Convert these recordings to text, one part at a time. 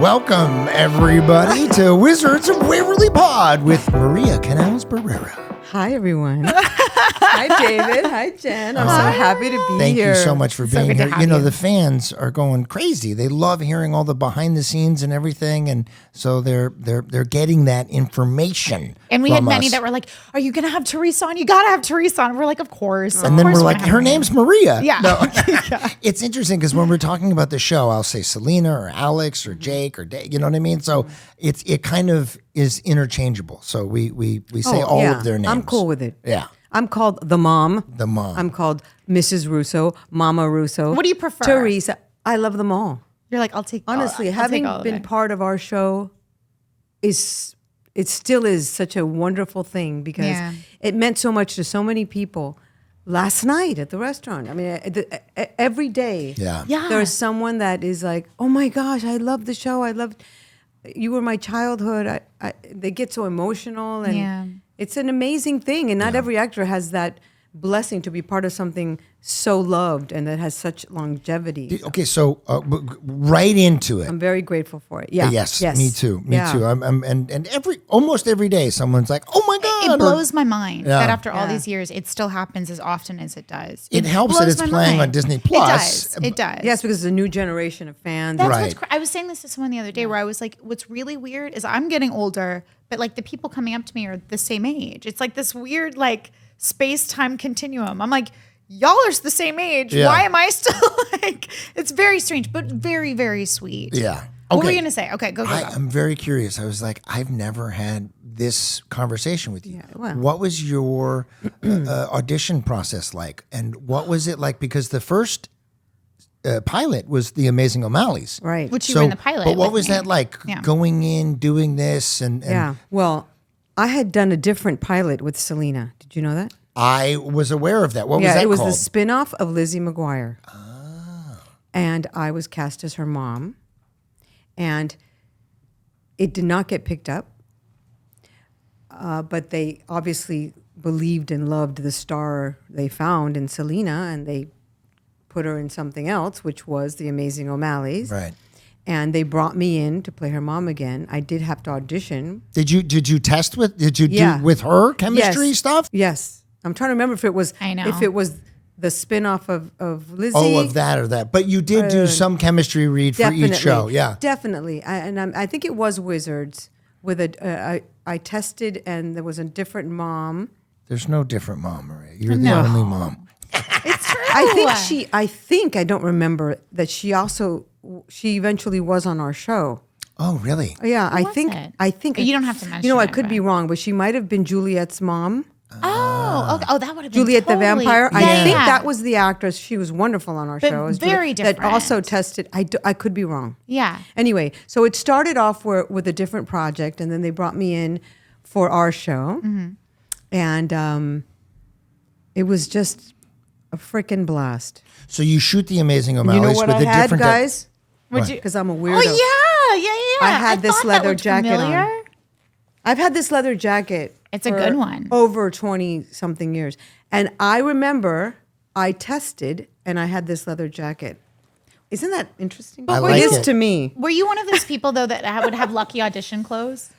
Welcome, everybody, to Wizards of Waverly Pod with Maria Canals-Barrera. Hi, everyone. Hi, David. Hi, Jen. I'm so happy to be Thank here. you so much for being good to here. have You know, you. the fans are going crazy. They love hearing all the behind the scenes and everything, and so they're getting that information. And we had from many us. that were like, "Are you going to have Teresa on? You got to have Teresa on." We're like, "Of course." And then we're like, gonna her have name's Maria. Yeah. No. It's interesting because when we're talking about the show, I'll say Selena or Alex or Jake or Dave, you know what I mean? So it kind of is interchangeable. So we say all of their names. I'm cool with it. Yeah. I'm called the mom. The mom. I'm called Mrs. Russo, Mama Russo. What do you prefer? Teresa. I love them all. You're like, "I'll take." Honestly, I'll having take all of been it. part of our show it still is such a wonderful thing because Yeah. it meant so much to so many people. Last night at the restaurant, I mean, every day, Yeah. Yeah. there's someone that is like, "Oh my gosh, I love the show. I love you were my childhood." They get so emotional, and Yeah. it's an amazing thing. And not every actor has that blessing to be part of something so loved and that has such longevity. Okay, so right into it. I'm very grateful for it. Yeah. Yes, me too. Me Yeah. too. And almost every day, someone's like, "Oh my god!" It or- blows my mind Yeah. that after all Yeah. these years, it still happens as often as it does. It helps that blows it's my playing mind. on Disney Plus. It does. It does. Yes, because it's a new generation of fans. That's Right. what's I was saying this to someone the other day where I was like, what's really weird is I'm getting older, but like the people coming up to me are the same age. It's like this weird like space-time continuum. I'm like, y'all are the same age. Yeah. Why am I still like it's very strange, but very, very sweet. Yeah. What were Okay. you gonna say? Okay, go. I'm very curious. I was like, I've never had this conversation with you. Yeah, well. What was your audition process like, and what was it like? Because the first pilot was The Amazing O'Malley's, Right. Which you were in the pilot. But what with was me. that like? Yeah. Going in, doing this, and Yeah. Well, I had done a different pilot with Selena. Did you know that? I was aware of that. What was Yeah, that it was called? the spin-off of Lizzie McGuire. And I was cast as her mom. And it did not get picked up. But they obviously believed and loved the star they found in Selena, and they put her in something else, which was The Amazing O'Malley's. Right. And they brought me in to play her mom again. I did have to audition. Did you test with? Did you Yeah. do with her chemistry Yes. stuff? Yes. I'm trying to remember if it was I know. if it was the spin-off of Lizzie. Oh, of that or that. But you did do some chemistry read for each show. Yeah. Definitely. I think it was Wizards with I tested and there was a different mom. There's no different mom, Maria. You're the No. only mom. It's true. I think I don't remember that she eventually was on our show. Oh, really? Yeah, Who was it? I think You don't have to mention You know, I it, could be but- wrong, but she might have been Juliet's mom. Oh, okay. Oh, that would have been Juliet the totally- Vampire. Yeah, I think yeah. that was the actress. She was wonderful on our But show. It was very That also different. tested. I could be wrong. Yeah. Anyway, so it started off with a different project, and then they brought me in for our show, and it was just a freaking blast. So you shoot The Amazing You O'Malley's know what with I a had, different guys? Would you? Because I'm a Oh weirdo. yeah. I had this thought that leather looked jacket on. familiar. I've had this leather jacket. It's a for good one. Over 20 something years, and I remember I tested, and I had this leather jacket. Isn't that interesting? I It like is it. to me. Were you one of those people though that would have lucky audition clothes?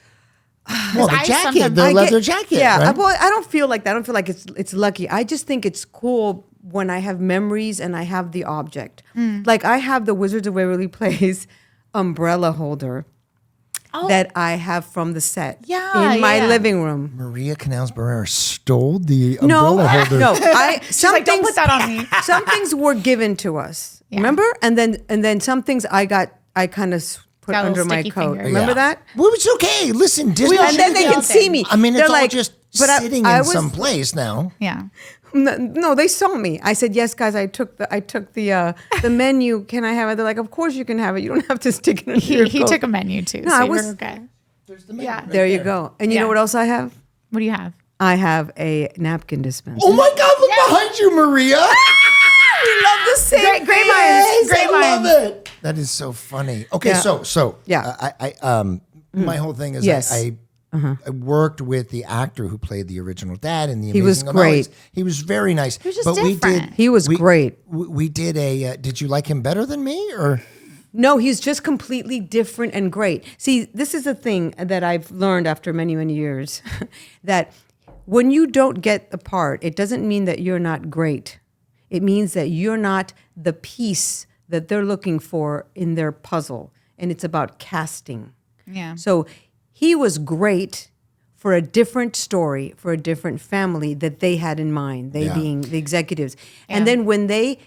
Well, the I jacket, sometimes- the I leather get- jacket. Yeah, right? well, I don't feel like that. I don't feel like it's lucky. I just think it's cool when I have memories and I have the object. Like I have the Wizards of Waverly Place umbrella holder that I have from the set Yeah, in my yeah. living room. Maria Canals-Barrera stole the No, umbrella holder. no. Some like, "Don't things- put that on me." Some things were given to us. Remember? And then some things I kind of put Got a little under my sticky coat. fingers. Remember Yeah. that? Well, it's okay. Listen, Disney. And then they all can did. see me. I mean, They're it's all like, just but sitting I in was- some place now. Yeah. No, they saw me. I said, "Yes, guys. I took the menu. Can I have it?" They're like, "Of course you can have it. You don't have to stick it under your He coat." took a menu too. No, so I you were was- okay. Yeah. There you go. And you Yeah. know what else I have? What do you have? I have a napkin dispenser. Oh my God! Look behind you, Maria. we love the same Great minds. Yes, Great I love minds. it. That is so funny. Okay, Yeah. so Yeah. my whole thing is Yes. I worked with the actor who played the original dad in the He was Amazing O'Malley's. great. He was very nice. He was just different. He was great. We did a. Did you like him better than me or? No, he's just completely different and great. See, this is a thing that I've learned after many, many years that when you don't get the part, it doesn't mean that you're not great. It means that you're not the piece that they're looking for in their puzzle. And it's about casting. Yeah. So he was great for a different story, for a different family that they had in mind, they being the executives. And then when they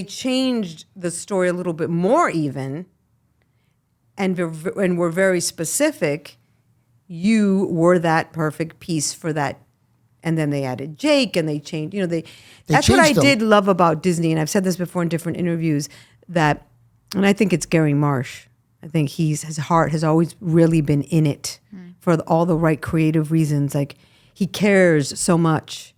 changed the story a little bit more even, and were very specific, you were that perfect piece for that. And then they added Jake, and they changed. That's what I did love about Disney, and I've said this before in different interviews. And I think it's Gary Marsh. I think his heart has always really been in it for all the right creative reasons. Like he cares so much.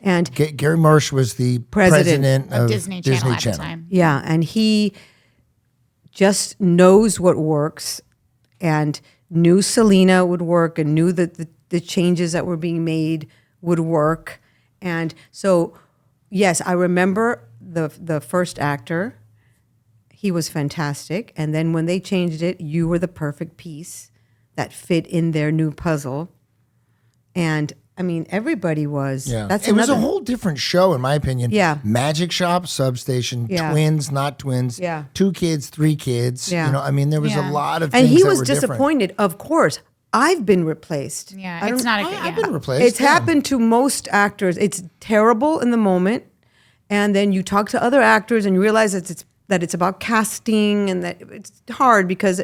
And Gary Marsh was the president of Disney Channel at the time. Yeah, and he just knows what works, and knew Selena would work, and knew that the changes that were being made would work. And so, yes, I remember the first actor. He was fantastic. And then when they changed it, you were the perfect piece that fit in their new puzzle. And I mean, everybody was. Yeah. It was a whole different show, in my opinion. Yeah. Magic Shop, Substation, Yeah. Twins, Not Twins, Yeah. 2 kids, 3 kids. Yeah. I mean, there was a Yeah. lot of And things he that was were different. disappointed, of course. I've been replaced. Yeah, it's not a good. I've Yeah. been replaced. It's happened to most actors. It's terrible in the moment, and then you talk to other actors and you realize that it's about casting, and that it's hard because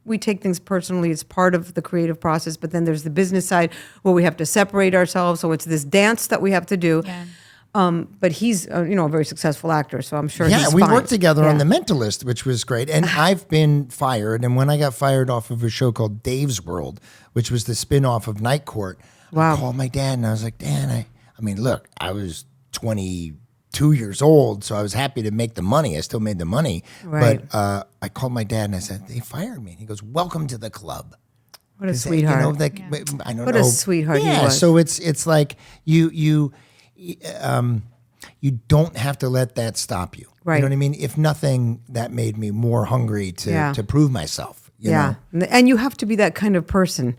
we take things personally. It's part of the creative process, but then there's the business side where we have to separate ourselves. So it's this dance that we have to do. Yeah. But he's a very successful actor, so I'm sure. Yeah, he's we fine. worked together on Yeah. The Mentalist, which was great. And I've been fired. And when I got fired off of a show called Dave's World, which was the spin-off of Night Court, Wow. I called my dad and I was like, Dad, I mean, look, I was 22 years old, so I was happy to make the money. I still made the money. Right. But I called my dad and I said, they fired me. And he goes, welcome to the club. What a sweetheart. I don't What know. a sweetheart he Yeah, was. so it's like you don't have to let that stop you. Right. You know what I mean? If nothing, that made me more hungry to prove myself. You know? And you have to be that kind of person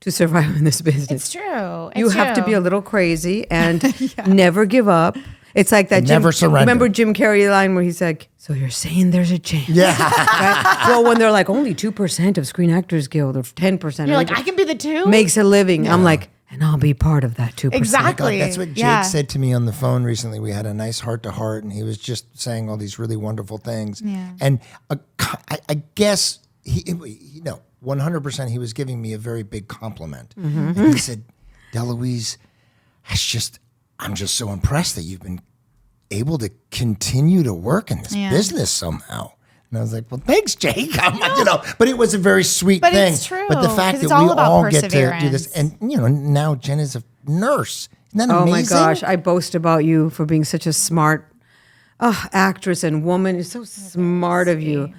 to survive in this business. It's true. You have to be a little crazy and never give up. It's like that. Never surrender. Remember Jim Carrey line where he's like, "So you're saying there's a chance?" Yeah. Right? Well, when they're like only 2% of Screen Actors Guild or 10%, You're like, I can be the 2. makes a living. I'm like, and I'll be part of that 2%. Exactly. God, that's what Jake Yeah. said to me on the phone recently. We had a nice heart-to-heart, and he was just saying all these really wonderful things. Yeah. And I guess he 100%. He was giving me a very big compliment. Mm-hmm. And he said, "Deloise, I'm just so impressed that you've been able to continue to work in this business somehow." And I was like, "Well, thanks, Jake." But it was a very sweet But thing. it's true, But the fact 'cause that it's all we about all get to do perseverance. this, and now Jen is a nurse. Isn't that Oh amazing? my gosh, I boast about you for being such a smart actress and woman. It's so smart of you.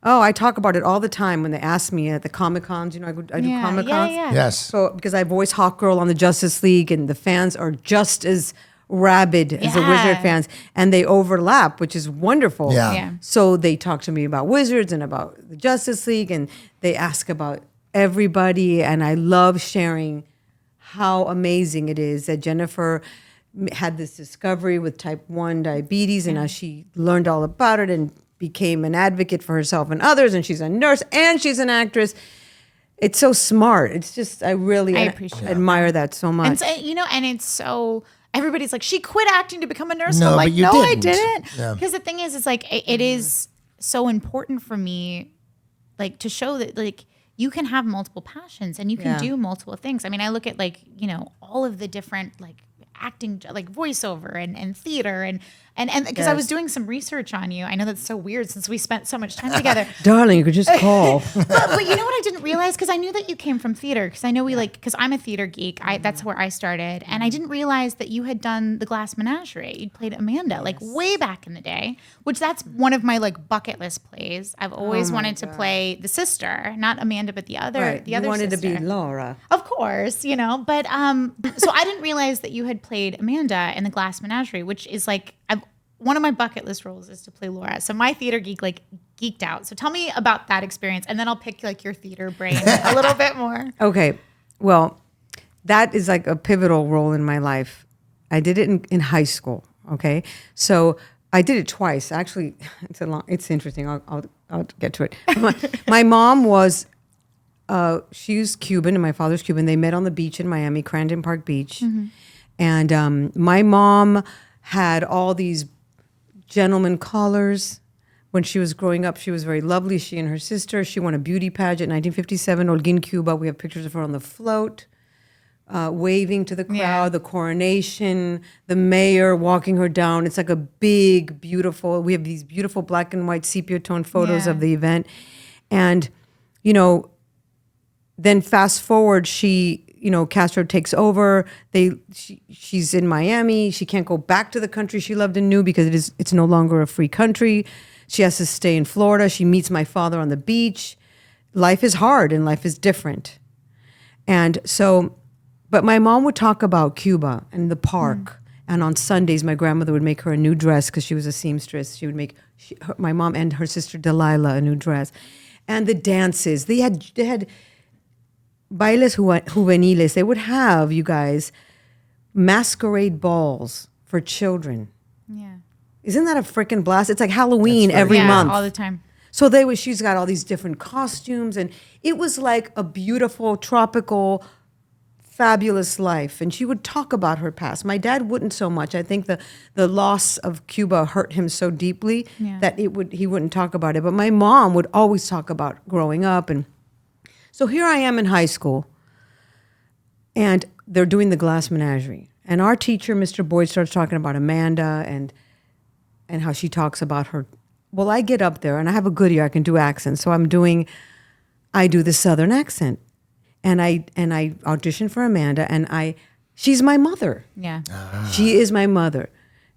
Oh, I talk about it all the time when they ask me at the Comic Cons. I do Yeah, Comic yeah, Cons. yeah. Yes. So because I voice Hawkgirl on the Justice League, and the fans are just as rabid as the Yeah. Wizard fans, and they overlap, which is wonderful. Yeah. Yeah. So they talk to me about Wizards and about the Justice League, and they ask about everybody, and I love sharing how amazing it is that Jennifer had this discovery with type 1 diabetes, and now she learned all about it and became an advocate for herself and others, and she's a nurse and she's an actress. It's so smart. It's just, I really appreciate it. admire that so much. And so, and it's so everybody's like, she quit acting to become a nurse. No, I'm like, but you no, I didn't. didn't. Yeah. Because the thing is, it's like it is so important for me, like to show that like you can have multiple passions and you can Yeah. do multiple things. I mean, I look at like all of the different like acting, like voiceover and theater and because I was doing some research on you. I know that's so weird since we spent so much time together. Darling, you could just call. But you know what I didn't realize? Because I knew that you came from theater. Because I know because I'm a theater geek. That's where I started. And I didn't realize that you had done The Glass Menagerie. You'd played Amanda, like way back in the day, which that's one of my like bucket list plays. I've always wanted to play the sister, not Amanda, but the other, Right. the You other wanted sister. to be Laura. Of course, but so I didn't realize that you had played Amanda in The Glass Menagerie, which is like one of my bucket list roles is to play Laura. So my theater geek like geeked out. So tell me about that experience, and then I'll pick like your theater brain a little bit more. Okay. Well, that is like a pivotal role in my life. I did it in high school. Okay. So I did it twice. Actually, it's interesting. I'll get to it. My mom was, she's Cuban and my father's Cuban. They met on the beach in Miami, Crandon Park Beach. And my mom had all these gentleman callers. When she was growing up, she was very lovely. She and her sister, she won a beauty pageant in 1957, Holguín, Cuba. We have pictures of her on the float, waving to the crowd, the coronation, the mayor walking her down. It's like a big, beautiful, we have these beautiful black and white sepia tone photos of the event. And, you know, then fast forward, Castro takes over. She's in Miami. She can't go back to the country she loved and knew because it's no longer a free country. She has to stay in Florida. She meets my father on the beach. Life is hard and life is different. And so, but my mom would talk about Cuba and the park. And on Sundays, my grandmother would make her a new dress because she was a seamstress. She would make my mom and her sister Delilah a new dress. And the dances. They had bailes juveniles. They would have, you guys, masquerade balls for children. Yeah. Isn't that a freaking blast? It's like Halloween every month. All the time. So she's got all these different costumes, and it was like a beautiful, tropical, fabulous life. And she would talk about her past. My dad wouldn't so much. I think the loss of Cuba hurt him so deeply that he wouldn't talk about it. But my mom would always talk about growing up. And so here I am in high school, and they're doing the Glass Menagerie. And our teacher, Mr. Boyd, starts talking about Amanda and how she talks about her. Well, I get up there, and I have a good ear. I can do accents. So I do the Southern accent. And I audition for Amanda, and she's my mother. Yeah. She is my mother.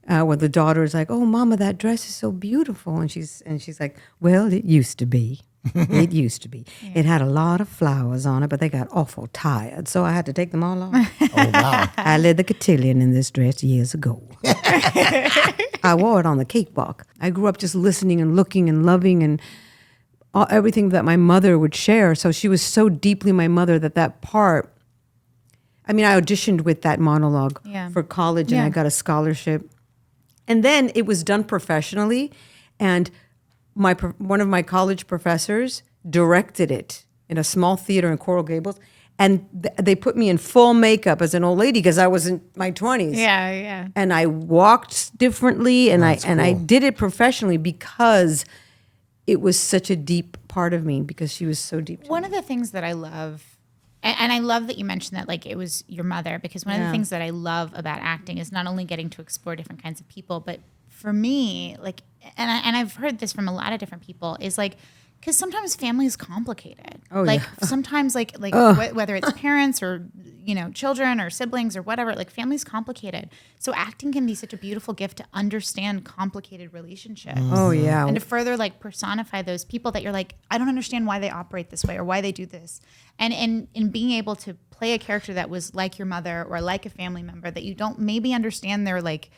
When the daughter is like, "Oh, Mama, that dress is so beautiful," and she's like, "Well, it used to be. It used to be. Yeah. It had a lot of flowers on it, but they got awful tired, so I had to take them all off." Oh, wow. I led the cotillion in this dress years ago. I wore it on the cakewalk. I grew up just listening and looking and loving and everything that my mother would share. So she was so deeply my mother that part. I mean, I auditioned with that monologue for college, and I got a scholarship. And then it was done professionally, and one of my college professors directed it in a small theater in Coral Gables, and they put me in full makeup as an old lady because I was in my 20s. Yeah, yeah. And I walked differently, and I did it professionally because it was such a deep part of me because she was so deep. One of the things that I love, and I love that you mentioned that like it was your mother, because one of the things that I love about acting is not only getting to explore different kinds of people, but for me, like, and I've heard this from a lot of different people, is like, because sometimes family is complicated. Sometimes whether it's parents or, children or siblings or whatever, like family's complicated. So acting can be such a beautiful gift to understand complicated relationships. Oh, yeah. And to further like personify those people that you're like, I don't understand why they operate this way or why they do this. And in being able to play a character that was like your mother or like a family member that you don't maybe understand their like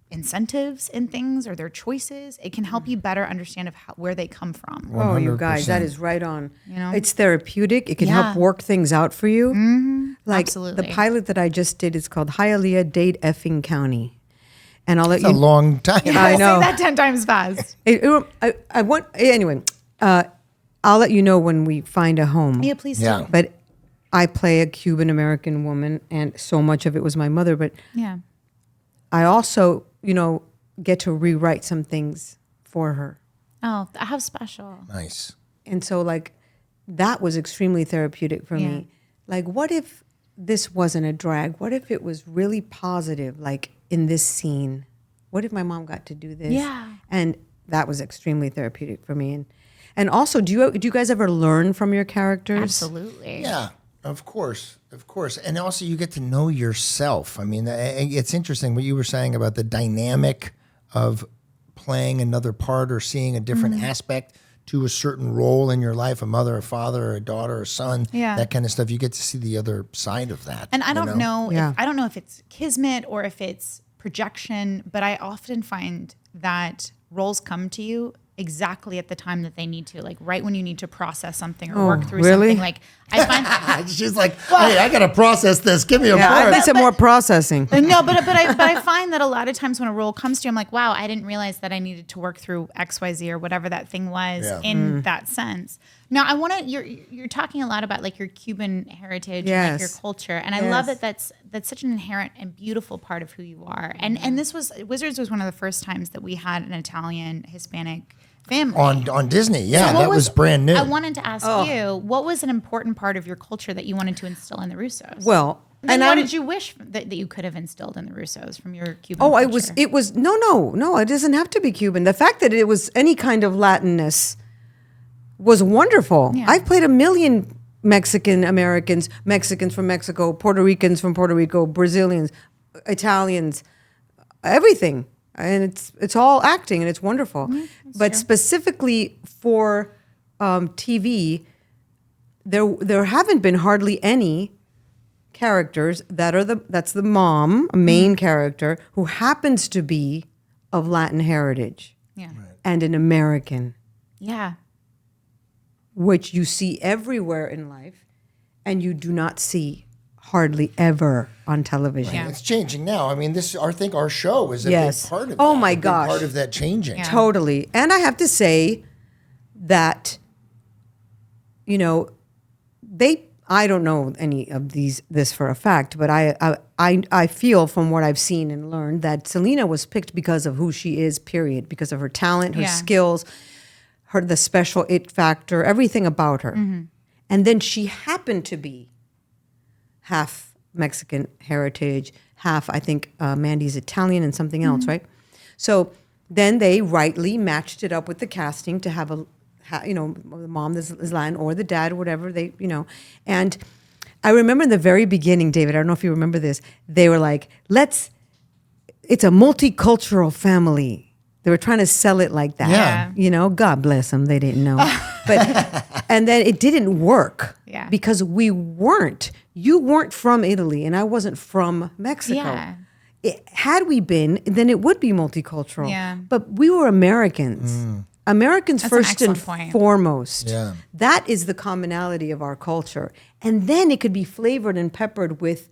incentives in things or their choices, it can help you better understand where they come from. 100%. Oh, you guys, that is right on. It's therapeutic. It can help work things out for you. Mm-hmm. Like Absolutely. the pilot that I just did is called Hialeah Dade Effing County. And I'll let It's a long time. I know. Say that 10 times fast. I want, anyway, I'll let you know when we find a home. Yeah, please Yeah. do. But I play a Cuban American woman, and so much of it was my mother. But Yeah. I also, get to rewrite some things for her. Oh, how special. Nice. And so, that was extremely therapeutic for me. Like, what if this wasn't a drag? What if it was really positive, like in this scene? What if my mom got to do this? Yeah. And that was extremely therapeutic for me. And also, do you guys ever learn from your characters? Absolutely. Yeah, of course. And also you get to know yourself. I mean, it's interesting what you were saying about the dynamic of playing another part or seeing a different aspect to a certain role in your life, a mother, a father, a daughter, a son, that kind of stuff. You get to see the other side of that. And I don't know Yeah. if I don't know if it's kismet or if it's projection, but I often find that roles come to you exactly at the time that they need to, like right when you need to process something or work through really? something. Like I find She's like, hey, I got to process this. Give me a Yeah, I part. need some more processing. no, but I find that a lot of times when a role comes to you, I'm like, wow, I didn't realize that I needed to work through X, Y, Z or whatever that thing was Yeah. in that sense. Now I want to. You're talking a lot about like your Cuban heritage, and like your Yes. culture, and I love that that's such an inherent and beautiful part of who you are. And this was Wizards was one of the first times that we had an Italian Hispanic family. On Disney. Yeah, What that was brand new. I wanted to ask you, what was an important part of your culture that you wanted to instill in the Russos? Well, and and what I'm- did you wish that you could have instilled in the Russos from your Cuban Oh, culture? it was no. It doesn't have to be Cuban. The fact that it was any kind of Latinness was wonderful. Yeah. I've played a million Mexican Americans, Mexicans from Mexico, Puerto Ricans from Puerto Rico, Brazilians, Italians, everything, and it's all acting and it's wonderful. But specifically for TV, there haven't been hardly any characters that's the mom, a main character who happens to be of Latin heritage yeah. and an American, Yeah. which you see everywhere in life and you do not see hardly ever on television. Yeah. It's changing now. I mean, I think our show is a Yes. big part of Oh that, my a big gosh. part of that changing. Yeah. Totally. And I have to say that, I don't know any of this for a fact, but I feel from what I've seen and learned that Selena was picked because of who she is, period, because of her talent, her Yeah. skills, the special it factor, everything about her. And then she happened to be half Mexican heritage, half, I think, Mandy's Italian and something else, right? So then they rightly matched it up with the casting to have the mom is Latin or the dad or whatever And I remember in the very beginning, David, I don't know if you remember this, they were like, it's a multicultural family. They were trying to sell it like that. Yeah. God bless them. They didn't know. And then it didn't work. Yeah. Because you weren't from Italy and I wasn't from Mexico. Yeah. Had we been, then it would be multicultural. Yeah. But we were Americans. Americans That's an first and excellent point. foremost. Yeah. That is the commonality of our culture. And then it could be flavored and peppered with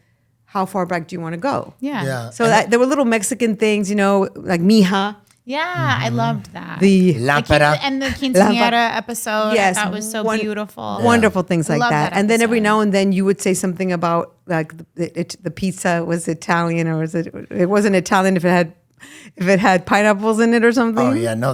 how far back do you want to go? Yeah. Yeah. So there were little Mexican things, like mija. Yeah, I loved that. The Lámpara. And the quinceañera episode, Yes, that was so beautiful. wonderful things I like love that. And then every episode. now and then you would say something about like the pizza was Italian or it wasn't Italian if it had pineapples in it or something. Oh yeah, no,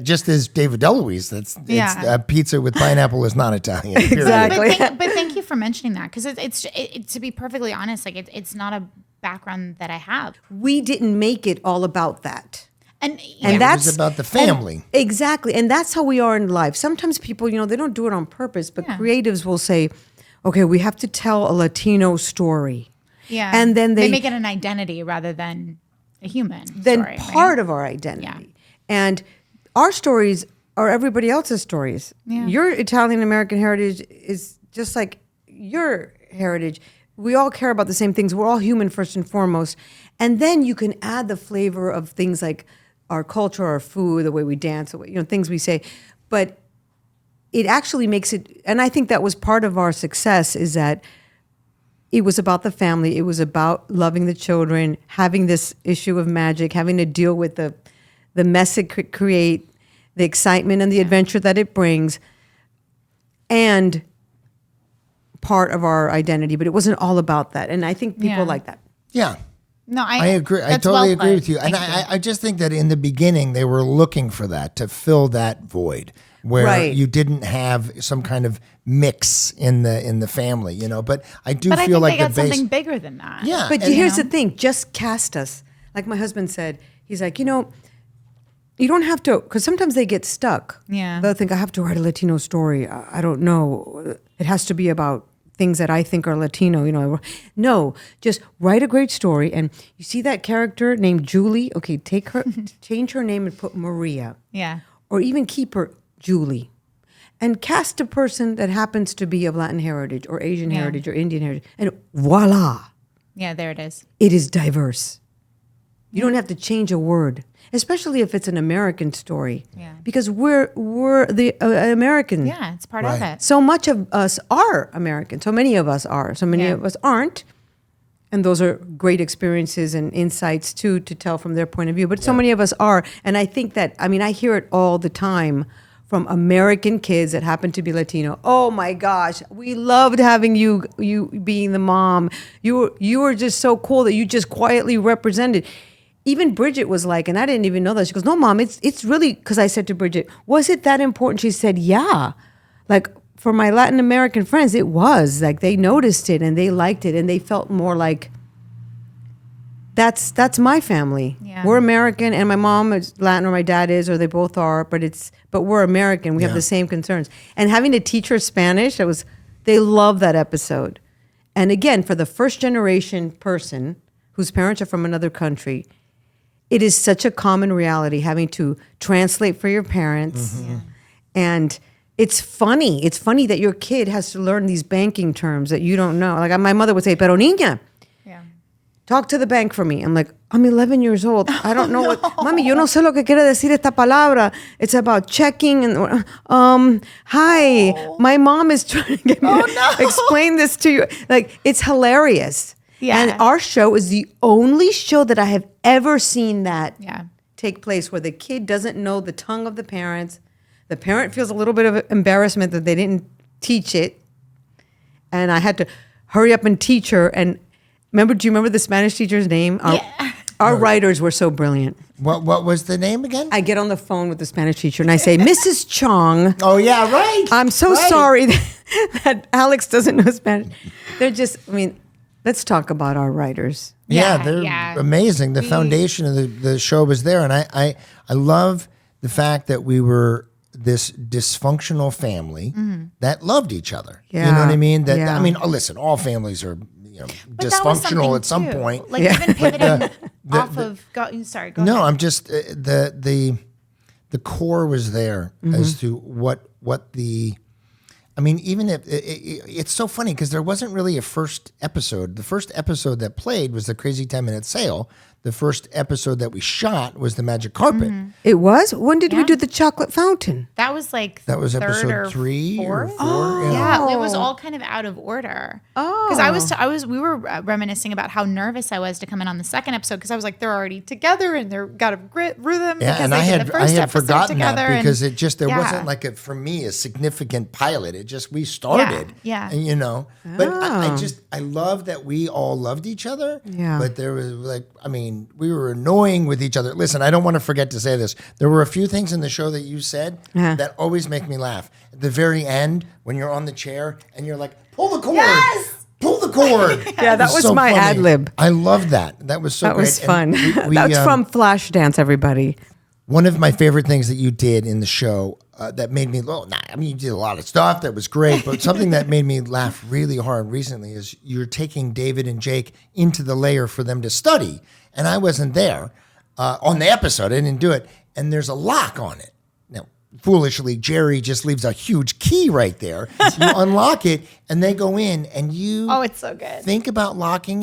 just as David DeLuise, Yeah. pizza with pineapple is not Italian. period. Exactly. But thank you for mentioning that because it's to be perfectly honest, like it's not a background that I have, We didn't make it all about that. and And It that's was about the family. Exactly. And that's how we are in life. Sometimes people, they don't do it on purpose, but Yeah. creatives will say, okay, we have to tell a Latino story. yeah, And then they make it an identity rather than a human. Then story, part of our identity. And our stories are everybody else's stories. Yeah. Your Italian American heritage is just like your heritage. We all care about the same things. We're all human first and foremost. And then you can add the flavor of things like our culture, our food, the way we dance, the way, things we say. But it actually makes it, and I think that was part of our success, is that it was about the family. It was about loving the children, having this issue of magic, having to deal with the mess it could create, the excitement and the adventure that it brings, and part of our identity. But it wasn't all about that. And I think people Yeah. like that. Yeah. No, I agree. I that's totally well agree put. with you. And Thank I just think that in the beginning they were looking for that to fill that void where Right. you didn't have some kind of mix in the family, But I do But I feel think like they got the base. something bigger than that. Yeah. But and- here's the thing, just cast us. Like my husband said, he's like, you don't have to, because sometimes they get stuck. Yeah. They'll think, I have to write a Latino story. I don't know. It has to be about things that I think are Latino, No, just write a great story. And you see that character named Julie? Okay, take her, change her name and put Maria. Yeah. Or even keep her Julie. And cast a person that happens to be of Latin heritage or Asian Yeah. heritage or Indian heritage. And voila, Yeah, there it is. it is diverse. You don't have to change a word, especially if it's an American story. Yeah. Because we're the American. Yeah, it's part of Right. it. So much of us are American. So many of us are. So many Yeah. of us aren't. And those are great experiences and insights too to tell from their point of view. But so many of us are. And I think that, I mean, I hear it all the time from American kids that happen to be Latino. Oh my gosh, we loved having you being the mom. You were just so cool that you just quietly represented. Even Bridget was like, and I didn't even know that. She goes, "No, Mom, it's really," because I said to Bridget, "Was it that important?" She said, "Yeah." Like for my Latin American friends, it was like they noticed it and they liked it and they felt more like that's my family. Yeah. We're American, and my mom is Latin, or my dad is, or they both are. But we're American. We have Yeah. the same concerns. And having to teach her Spanish, they love that episode. And again, for the first generation person whose parents are from another country, it is such a common reality having to translate for your parents. And it's funny. It's funny that your kid has to learn these banking terms that you don't know. Like my mother would say, "Pero niña, Yeah. talk to the bank for me." I'm like, I'm 11 years old. I don't know what. Mami, yo no sé lo que quiere decir esta palabra. It's about checking and, hi, my mom is trying to get me to explain this to you. Like, it's hilarious. Yeah. And our show is the only show that I have ever seen that Yeah. take place where the kid doesn't know the tongue of the parents. The parent feels a little bit of embarrassment that they didn't teach it. And I had to hurry up and teach her. And do you remember the Spanish teacher's name? Our writers were so brilliant. What was the name again? I get on the phone with the Spanish teacher and I say, "Mrs. Chong, Oh yeah, right. I'm so Right. sorry that Alex doesn't know Spanish." They're just, I mean, let's talk about our writers. Yeah, Yeah, they're yeah. amazing. The foundation of the show was there, and I love the fact that we were this dysfunctional family that loved each other. You know what I Yeah, mean? That yeah. I mean, listen, all families are But that was dysfunctional something at some too. point. Like even pivoting off of. Sorry. Go No, ahead. I'm just the core was there as to what the. I mean, even if it's so funny because there wasn't really a first episode. The first episode that played was the Crazy 10-Minute Sale. The first episode that we shot was the Magic Carpet. It was? When did we Yeah. do the chocolate fountain? That was like That was third episode or 3 or fourth? 4. Yeah, it was all kind of out of order. Oh. Because we were reminiscing about how nervous I was to come in on the second episode because I was like, they're already together and they're got a grit rhythm. Yeah, because and they I did had the first episode forgotten that together because and- it just there Yeah. wasn't like for me a significant pilot. It just we started, Yeah. and but I love that we all loved each other. Yeah. but there was we were annoying with each other. Listen, I don't want to forget to say this. There were a few things in the show that you said Yeah. that always make me laugh. At the very end, when you're on the chair and you're like, pull the cord. Yes! Pull the cord. Yeah, that It was so my funny. ad-lib. I love that. That was so That great. was And fun. we, That's from Flashdance, everybody. one of my favorite things that you did in the show that made me, you did a lot of stuff that was great, but something that made me laugh really hard recently is you're taking David and Jake into the lair for them to study. And I wasn't there on the episode. I didn't do it. And there's a lock on it. Now, foolishly, Jerry just leaves a huge key right there. You unlock it and they go in and you Oh, it's so good. think about locking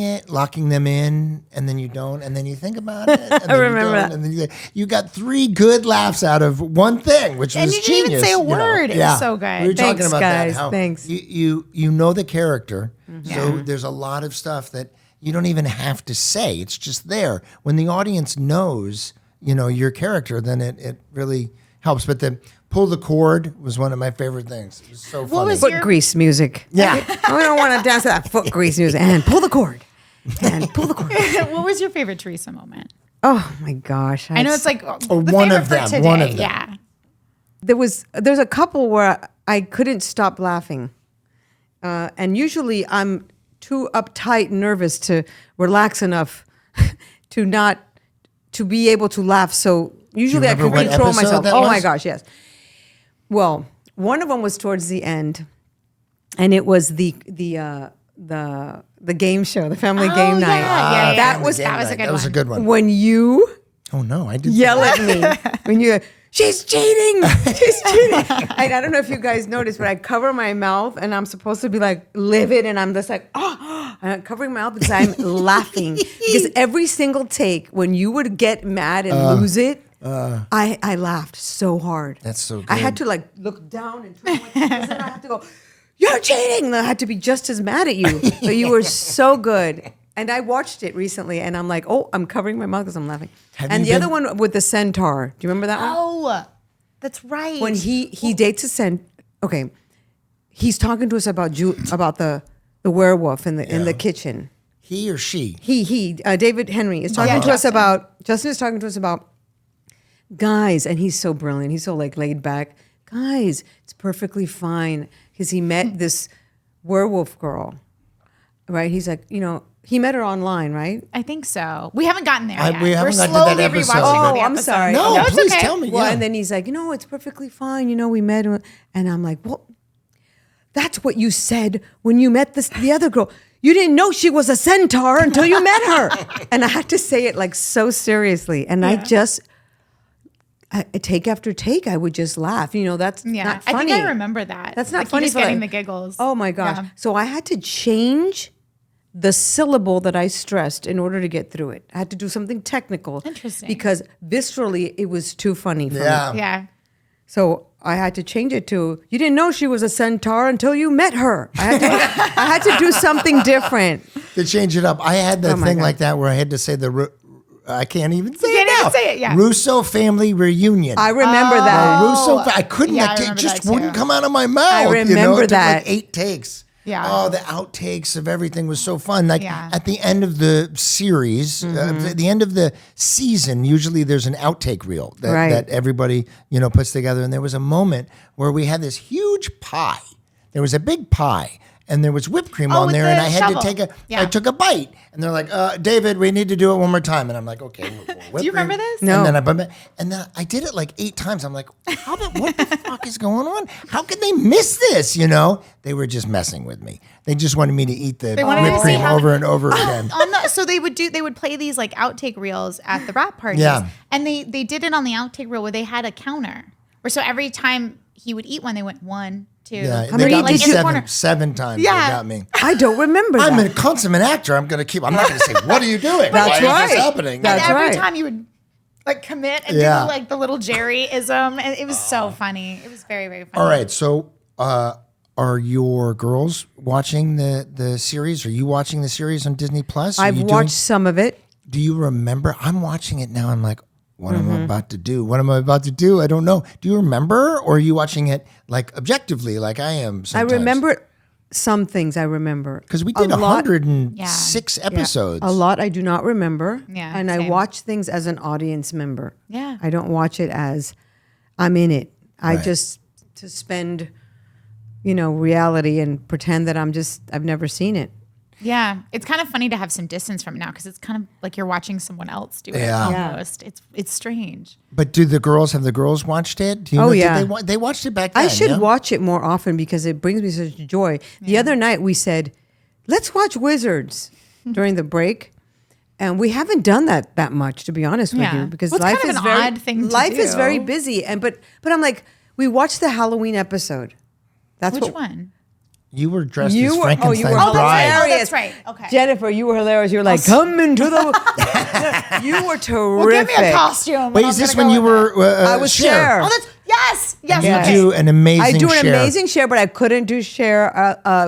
them in, and then you don't, and then you think about it, and then remember you don't, that. and then you got 3 good laughs out of one thing, which And was you didn't even genius. say a you know. word. It was Yeah. so good. We were talking Thanks, about guys. that. How Thanks. You know the character, so Yeah. there's a lot of stuff that you don't even have to say. It's just there. When the audience knows, your character, then it really helps. But the pull the cord was one of my favorite things. It was so funny. was Foot your- grease music. Yeah. We don't want to dance to that foot grease music. And pull the cord. And pull the cord. What was your favorite Teresa moment? Oh my gosh. I know it's like the one favorite of for them, today. one of them. Yeah. there's a couple where I couldn't stop laughing. And usually I'm too uptight and nervous to relax enough to be able to laugh. So usually I remember can what control episode myself. that Oh my was? gosh, yes. Well, one of them was towards the end, and it was the game show, the family game night. yeah. That was That was a good That was a one. good one. when you Oh no, I didn't. yell at me when she's cheating. She's cheating. I don't know if you guys noticed, but I cover my mouth and I'm supposed to be like livid and I'm just like, oh, I'm covering my mouth because I'm laughing. Because every single take, when you would get mad and lose it, I laughed so hard. That's so I had good. to like look down and turn my head, and I had to go, you're cheating. And I had to be just as mad at you. But you were so good. And I watched it recently and I'm like, oh, I'm covering my mouth because I'm laughing. Have And you the been- other one with the centaur. Do you remember that one? Oh, that's right. When he dates a centaur. Okay. He's talking to us about about the werewolf in the kitchen. He or she? David Henry is talking to us about, Justin is talking to us about guys, and he's so brilliant. He's so like laid back. Guys, it's perfectly fine because he met this werewolf girl, right? He's like, he met her online, right? I think so. We haven't gotten there yet. we haven't We're gotten to that slowly episode. rewatching Oh, the I'm episode. sorry. No, it's please okay. tell me. Well, yeah. and then he's like, it's perfectly fine. We met, and I'm like, well, that's what you said when you met the other girl. You didn't know she was a centaur until you met her. And I had to say it like so seriously. And I take after take, I would just laugh. That's not I funny. think I remember that. That's not like funny. He was but getting like, the giggles. Oh my gosh. Yeah. So I had to change the syllable that I stressed in order to get through it. I had to do something technical. Interesting. Because viscerally, it was too funny for me. Yeah. So I had to change it to, you didn't know she was a centaur until you met her. I had to do something different. To change it up, I had that Oh my thing God. like that where I had to say I can't even say You it can't even now. say it, yeah. Russo family reunion. I remember that. Russo, I couldn't. Yeah, I it remember just that too. wouldn't come out of my mouth. I remember It took that. like 8 takes. Yeah. Oh, the outtakes of everything was so fun. Like Yeah. at the end of the series, at the end of the season, usually there's an outtake reel that, Right. that everybody puts together. And there was a moment where we had this huge pie. There was a big pie. And there was whipped cream on with there, the and I had shovel. to take a. Yeah. I took a bite, and they're like, "David, we need to do it one more time." And I'm like, "Okay." Do you remember this? No. And then I did it like 8 times. I'm like, what the fuck is going on? How could they miss this? They were just messing with me. They just wanted me to eat the wanted whipped to see cream how over and over again. So they would play these like outtake reels at the rap parties. Yeah. And they did it on the outtake reel where they had a counter. Where so every time he would eat one, they went 1, 2, Yeah, How they many got me did you- seven times. Yeah. They got me. I don't remember I'm that. a consummate actor. I'm going to I'm not going to say, "What are you doing? That's Why right. is this happening?" That's and every right. time you would like commit and Yeah. do like the little Jerry-ism. And it was so funny. It was very, very funny. All right, so are your girls watching the series? Are you watching the series on Disney Plus? Are I've you watched some of it. Do you remember? I'm watching it now. I'm like, what am I about to do? What am I about to do? I don't know. Do you remember, or are you watching it like objectively, like I am? Sometimes? I remember some things. I remember because we did a lot. 106 episodes. A lot I do not remember. Yeah, And I same. watch things as an audience member. Yeah. I don't watch it as I'm in it. I Right. just to spend, reality and pretend that I've never seen it. Yeah. It's kind of funny to have some distance from it now because it's kind of like you're watching someone else do it Yeah. almost. It's strange. But have the girls watched it? Do you Oh, know, yeah. Did they watched it back then? I should yeah? watch it more often because it brings me such joy. The other night we said, let's watch Wizards during the break. And we haven't done that much, to be honest with Yeah. you, because Well, it's life kind of is an very odd thing to life is do. very busy. But I'm like, we watched the Halloween episode. That's Which what one? You were dressed You as were- Frankenstein's you were Oh, bride. that's hilarious. right. Okay. Jennifer, you were hilarious. You were like, come into the. You were terrific. Well, give me a costume. Wait, and is I'm this gonna when go you with were? I was Cher. that. Oh, that's yes. Yes. You okay. do an amazing. I do an Cher. amazing share, but I couldn't do share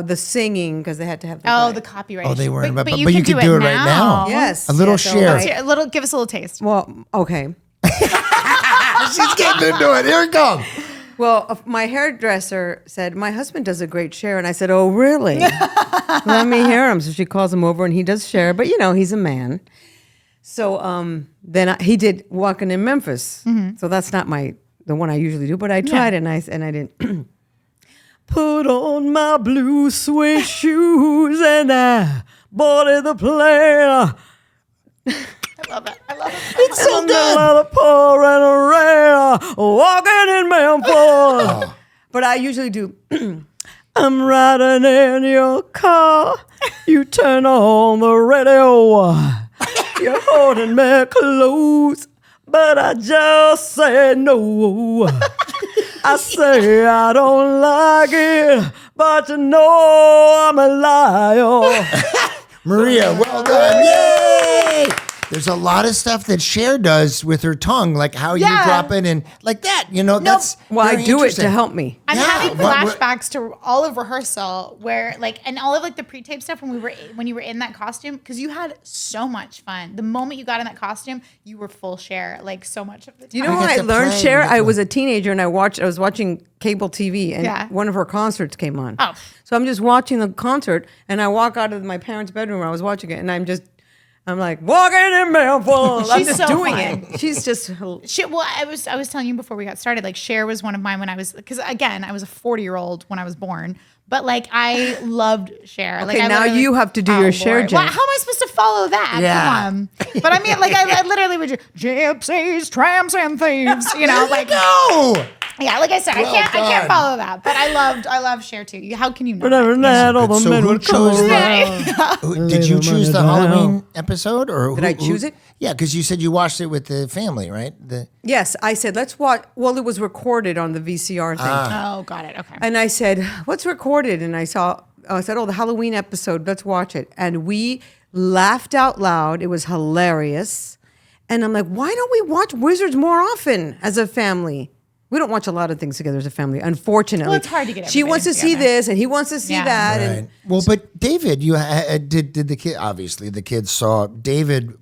the singing because they had to have. The Oh, guy. the copyright. Oh, they issue. weren't, But but you you can could do it right now. Yes, A little so share. Let's hear a little. Give us a little taste. Well, okay. She's getting into it. Here it comes. Well, my hairdresser said, my husband does a great share. And I said, oh, really? Let me hear him. So she calls him over and he does share. But, he's a man. So then he did Walking in Memphis. So that's not the one I usually do. But I tried it and I didn't. Put on my blue suede shoes and I boarded the plane. I love it. I love it. It's so Under good. the pouring rain, walking in Memphis. But I usually do. I'm riding in your car. You turn on the radio. You're holding me close, but I just say no. I say I don't like it, but you know I'm a liar. Maria, well done. Yay! There's a lot of stuff that Cher does with her tongue, like how you Yeah. drop it and like that. You know, that's Well, I very do it interesting. to help me. I'm Yeah, having what- flashbacks to all of rehearsal where like and all of like the pre-tape stuff when you were in that costume because you had so much fun. The moment you got in that costume, you were full Cher like so much of the time. You know You when get I to learned play Cher? with I the- was a teenager and I was watching cable TV and Yeah. one of her concerts came on. Oh. So I'm just watching the concert and I walk out of my parents' bedroom where I was watching it and I'm like walking in Melville. I'm She's just so doing fun. it. She's just Well, I was telling you before we got started. Like Cher was one of mine when I was because again I was a 40-year-old when I was born, but like I loved Cher. Like Okay, I now literally- you have to do your Cher, Lord. Jen. Well, how am I supposed to follow that? Yeah. Come on. But I mean, like I literally would just gypsies, tramps, and thieves. You know, like No! yeah. Like I said, Well I can't done. follow that. But I loved Cher too. How can you not? whatever that all the So men who would chose call that? Did you choose the Halloween episode or Did I choose it? Yeah, because you said you watched it with the family, right? Yes, I said let's watch. Well, it was recorded on the VCR thing. Oh, got it. Okay. And I said, what's recorded? And I said, oh, the Halloween episode, let's watch it. And we laughed out loud. It was hilarious. And I'm like, why don't we watch Wizards more often as a family? We don't watch a lot of things together as a family, unfortunately. Well, it's hard to get She everybody wants to see together. this and he wants to see Yeah. that. Right. And Well, but David, you did the kid obviously the kids saw David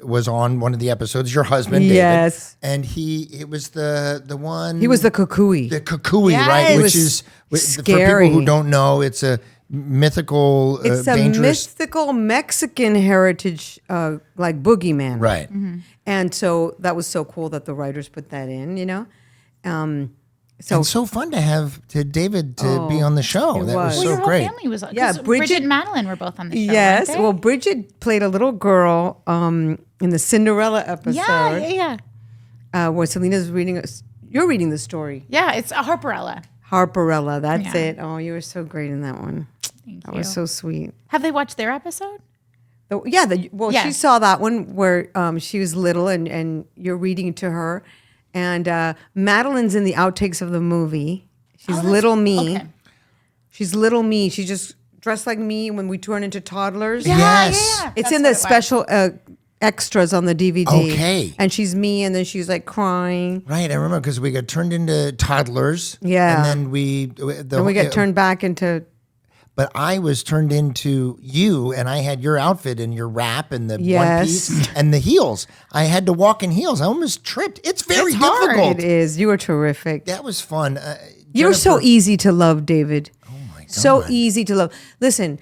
was on one of the episodes. Your husband, Yes. David, and it was the one he was the kukui. the Kukui, Yes. right? It Which was is for scary. people who don't know, it's a mythical, It's a dangerous, mystical Mexican heritage, like boogeyman. right? And so that was so cool that the writers put that in, you know? So And so fun to have David to be on the show. it That was was. well, so your whole great. family was on. Yeah, Bridget Bridget- and Madeline were both on the show. yes. weren't they? Well, Bridget played a little girl in the Cinderella episode. yeah. Where Selena's you're reading the story. Yeah, it's a Harperella. Harperella, that's Yeah. it. Oh, you were so great in that one. Thank That you. was so sweet. Have they watched their episode? She Yes. saw that one where she was little and you're reading to her. And Madeline's in the outtakes of the movie. She's little me. Okay. She's little me. She's just dressed like me when we turn into toddlers. Yes. It's That's in what the it was. special extras on the DVD. Okay. And she's me, and then she's like crying. Right, I remember because we got turned into toddlers. Yeah. and then we And we get turned back into. But I was turned into you, and I had your outfit and your wrap and the one Yes. piece and the heels. I had to walk in heels. I almost tripped. It's very It's hard. difficult. It is. You were terrific. That was fun. You're so Jennifer- easy to love, David. Oh my God. So easy to love. Listen,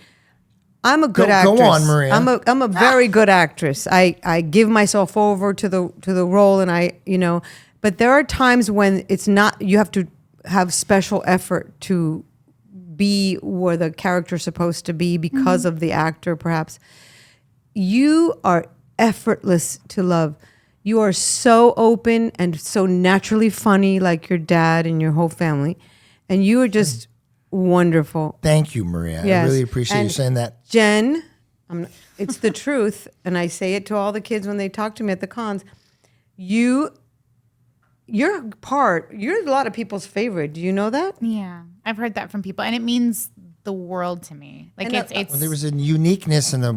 I'm a good Go actress. on, Maria. I'm a very good actress. I give myself over to the role, and but there are times when it's not. You have to have special effort to be where the character's supposed to be because of the actor, perhaps. You are effortless to love. You are so open and so naturally funny, like your dad and your whole family, and you are just wonderful. Thank you, Maria. I Yes. really appreciate you And saying that. Jen, it's the truth, and I say it to all the kids when they talk to me at the cons. You're a lot of people's favorite. Do you know that? Yeah, I've heard that from people, and it means the world to me. Like I know- it's Well, there was a uniqueness and a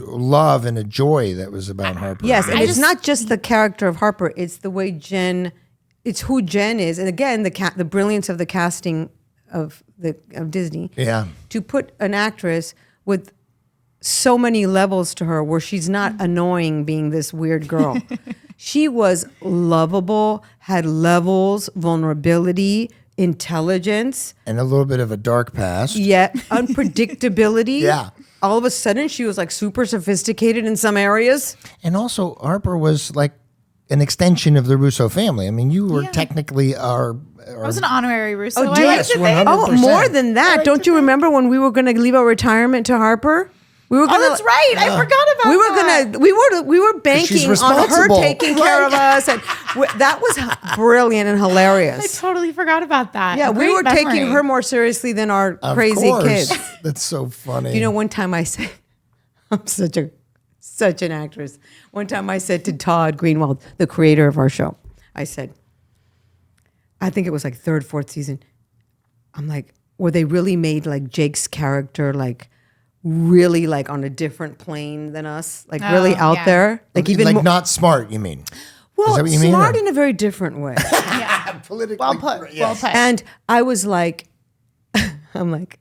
love and a joy that was about Harper. Yes, and I it's just- not just the character of Harper; it's the way it's who Jen is, and again, the brilliance of the casting of Disney. Yeah. To put an actress with so many levels to her, where she's not annoying being this weird girl. She was lovable, had levels, vulnerability, intelligence, And a little bit of a dark past. yet unpredictability. Yeah. All of a sudden, she was like super sophisticated in some areas. And also, Harper was like an extension of the Russo family. I mean, you were technically our I was an honorary Russo. Oh, I dear. like Yes, to think. 100%. Oh, more than that. like Don't to you think. remember when we were going to leave our retirement to Harper? We were Oh, that's right. I forgot about We were that. we were banking on her responsible. taking care of us, and that was brilliant and I hilarious. totally forgot about that. Yeah, we Great were taking memory. her more seriously than our Of crazy course. kids. That's so funny. You know, one time I said, I'm such a such an actress. One time I said to Todd Greenwald, the creator of our show, I said, I think it was like third, fourth season. I'm like, were they really made like Jake's character like really like on a different plane than us? Like really out yeah. there? Like even like more, not smart, you mean? well, Is that what you mean, smart or- in a very different way. Politically Well put. correct, Well yes. put. And I was like, I'm like,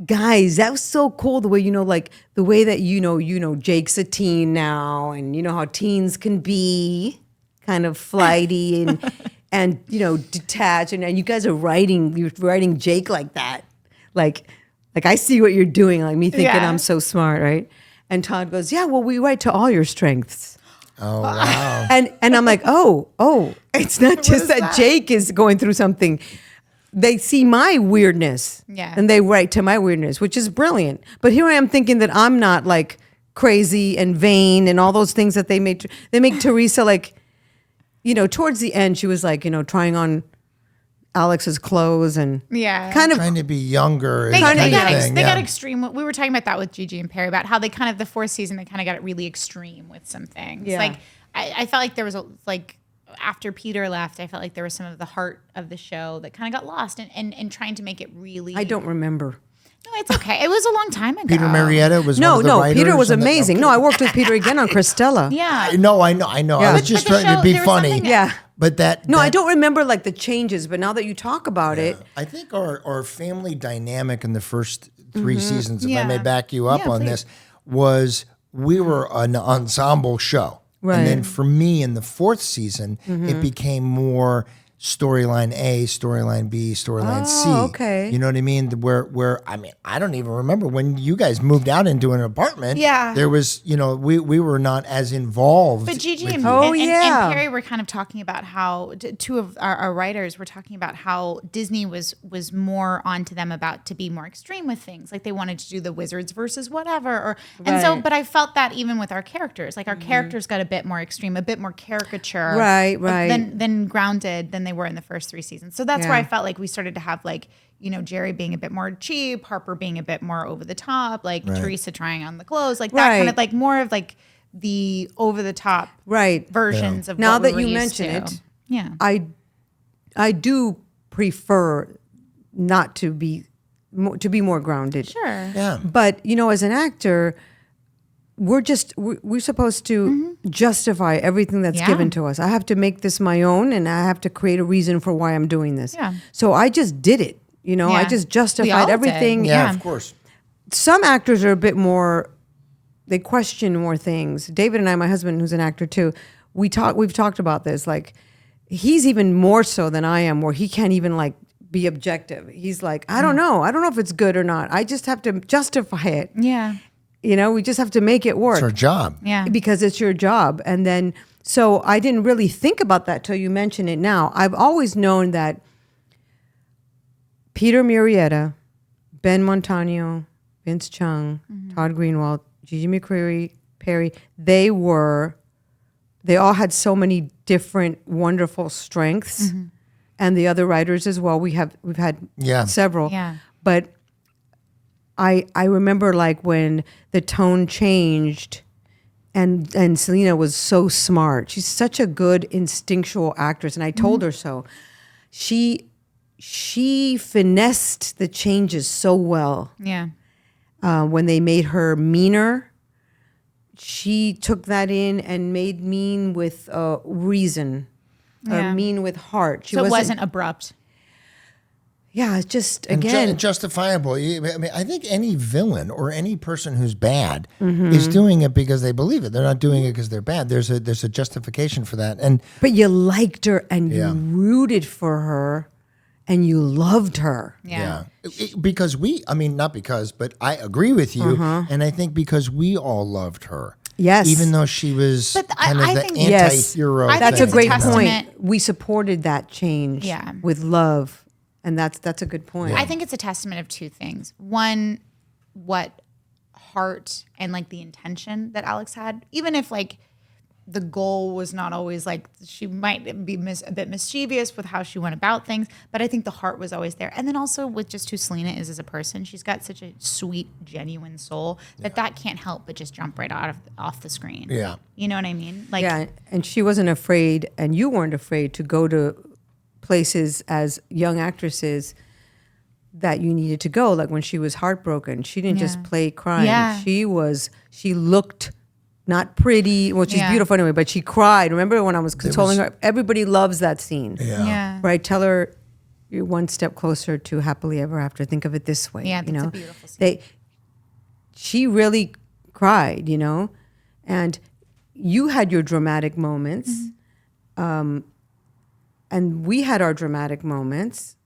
guys, that was so cool. The way, like the way that, Jake's a teen now, and you know how teens can be kind of flighty and detached. And you guys are you're writing Jake like that. Like I see what you're doing, like me thinking Yeah. I'm so smart, right? And Todd goes, yeah, well, we write to all your strengths. Oh, wow. And I'm like, oh, it's not just is that, that? Jake is going through something. They see my weirdness, Yeah. and they write to my weirdness, which is brilliant. But here I am thinking that I'm not like crazy and vain and all those things that they make Teresa like, towards the end she was like, trying on Alex's clothes and Yeah. kind of Trying to be younger. They, is got, the they, kind of got, ex- thing, they yeah. got extreme. We were talking about that with Gigi and Perry about how they kind of the fourth season they kind of got it really extreme with some things. Yeah. Like I felt like there was after Peter left, I felt like there was some of the heart of the show that kind of got lost and trying to make it really. I don't remember. No, it's okay. It was a long time ago. Peter Marietta was No, one of the writers. Peter was on the- amazing. okay. No, I worked with Peter again on Cristela. Yeah. No, I know. Yeah. I was But just the trying to show- be there was funny. something- Yeah. But that. No, I that- don't remember like the changes, but now that you talk about it, I think our family dynamic in the first 3 seasons, if I Yeah. may back you up Yeah, on please. this, was we were an ensemble show. Right. And then for me in the 4th season, it became more storyline A, storyline B, storyline C. okay. You know what I mean? Where I mean, I don't even remember when you guys moved out into an apartment. Yeah. There was, we were not as involved. But Gigi with and, you. Oh, and, and- yeah. and Perry were kind of talking about how two of our writers were talking about how Disney was more onto them about to be more extreme with things, like they wanted to do the wizards versus whatever, and so. Right. But I felt that even with our characters, like our characters got a bit more extreme, a bit more caricature, Right, right. than grounded than they were in the first 3 seasons. So that's where Yeah. I felt like we started to have like. Jerry being a bit more cheap, Harper being a bit more over the top, like Teresa trying on the clothes, like that kind Right. of like more of like the over the top right. versions of Now what we that were you used mention to. it, Yeah. I do prefer not to be more grounded. Sure. Yeah. But as an actor, we're supposed to justify everything that's Yeah. given to us. I have to make this my own, and I have to create a reason for why I'm doing this. Yeah. So I just did it. I Yeah. just We all justified did. everything. Yeah, Yeah. of course. Some actors are a bit more. They question more things. David and I, my husband, who's an actor too, we've talked about this. Like, he's even more so than I am, where he can't even like be objective. He's like, I don't know if it's good or not. I just have to justify it. Yeah. We just have to make it work It's our job. Yeah. because it's your job. And then, so I didn't really think about that till you mention it now. I've always known that Peter Murrieta, Ben Montano, Vince Chung, Todd Greenwald, Gigi McCreary, Perry, they all had so many different wonderful strengths. And the other writers as well. We've had Yeah. several. Yeah. But I remember like when the tone changed and Selena was so smart. She's such a good instinctual actress, and I told her so. She finessed the changes so well. Yeah. When they made her meaner, she took that in and made mean with reason, Yeah. mean with heart. She So it wasn't abrupt. Yeah, it's just And again. justifiable. I mean, I think any villain or any person who's bad is doing it because they believe it. They're not doing it because they're bad. There's a justification for that. And But you liked her and Yeah. you rooted for her and you loved her. Yeah. because not because, but I agree with you. Uh-huh. And I think because we all loved her. Yes. Even though she was But kind of I the think- Yes. anti-hero. I think That's a it's a great testament- point. We supported that change Yeah. with love. And that's a good point. I think it's a testament of two things. One, what heart and like the intention that Alex had, even if like the goal was not always like, she might be a bit mischievous with how she went about things, but I think the heart was always there. And then also with just who Selena is as a person, she's got such a sweet, genuine soul that can't help but just jump right off the screen. Yeah. You know what I mean? Like, Yeah, and she wasn't afraid, and you weren't afraid to go to places as young actresses that you needed to go. Like when she was heartbroken, she didn't just play crying. Yeah. She looked not pretty. Well, she's beautiful anyway, but she cried. Remember when I was consoling her? Everybody loves that scene. yeah. Where I tell her, you're one step closer to happily ever after. Think of it this way. Yeah, you that's know? a beautiful scene. She really cried, you know? And you had your dramatic moments. And we had our dramatic moments,